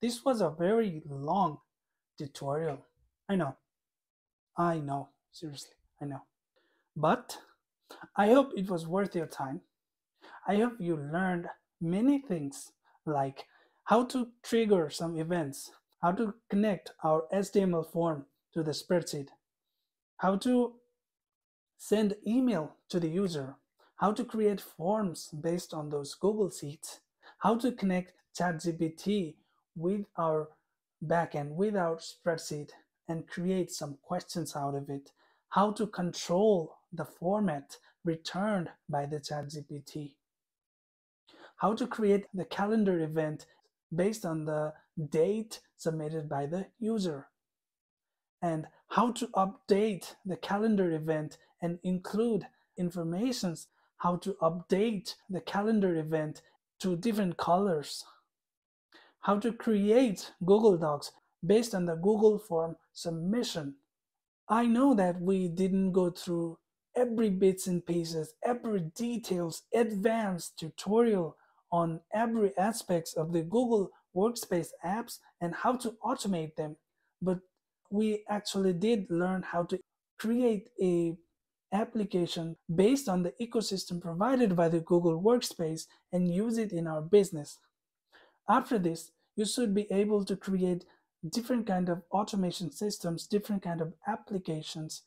This was a very long tutorial. I know, seriously, I know. But I hope it was worth your time. I hope you learned many things like how to trigger some events, how to connect our HTML form to the spreadsheet, how to send email to the user, how to create forms based on those Google Sheets, how to connect ChatGPT with our backend, with our spreadsheet, and create some questions out of it, how to control the format returned by the ChatGPT, how to create the calendar event based on the date submitted by the user, and how to update the calendar event and include informations, how to update the calendar event to different colors, how to create Google Docs based on the Google form submission. I know that we didn't go through every bits and pieces, every details, advanced tutorial on every aspects of the Google Workspace apps and how to automate them, but we actually did learn how to create a application based on the ecosystem provided by the Google Workspace and use it in our business. After this, you should be able to create different kind of automation systems, different kind of applications,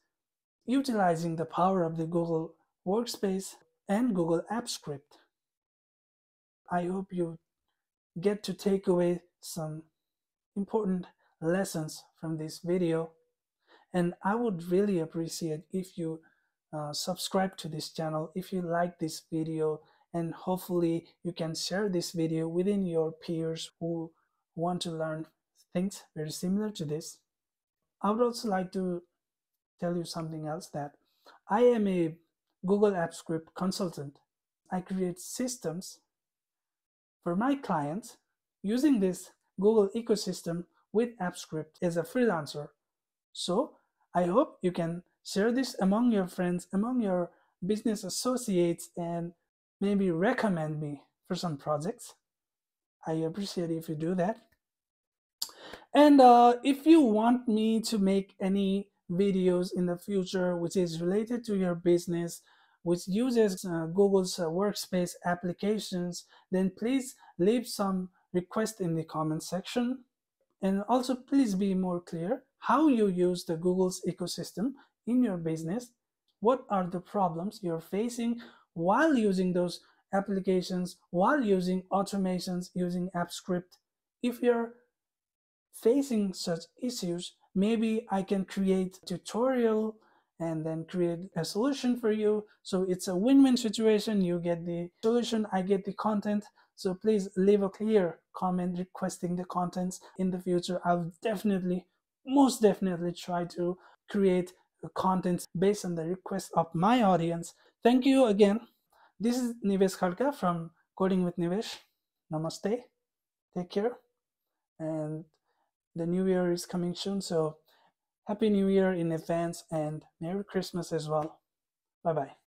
utilizing the power of the Google Workspace and Google Apps Script. I hope you get to take away some important lessons from this video, and I would really appreciate if you subscribe to this channel if you like this video, and hopefully you can share this video within your peers who want to learn things very similar to this. I would also like to tell you something else, that I am a Google Apps Script consultant. I create systems for my clients using this Google ecosystem with AppScript as a freelancer. So I hope you can share this among your friends, among your business associates, and maybe recommend me for some projects. I appreciate if you do that. And if you want me to make any videos in the future which is related to your business, which uses Google's Workspace applications, then please leave some request in the comment section. And also please be more clear how you use the Google's ecosystem in your business. What are the problems you're facing while using those applications, while using automations, using AppScript? If you're facing such issues, maybe I can create a tutorial and then create a solution for you. So it's a win-win situation. You get the solution, I get the content. So please leave a clear comment requesting the contents. In the future, I'll most definitely try to create content based on the request of my audience. Thank you again. This is Nivesh Kharka from Coding with Nivesh. Namaste. Take care. And the new year is coming soon, so Happy New Year in advance and Merry Christmas as well. Bye-bye.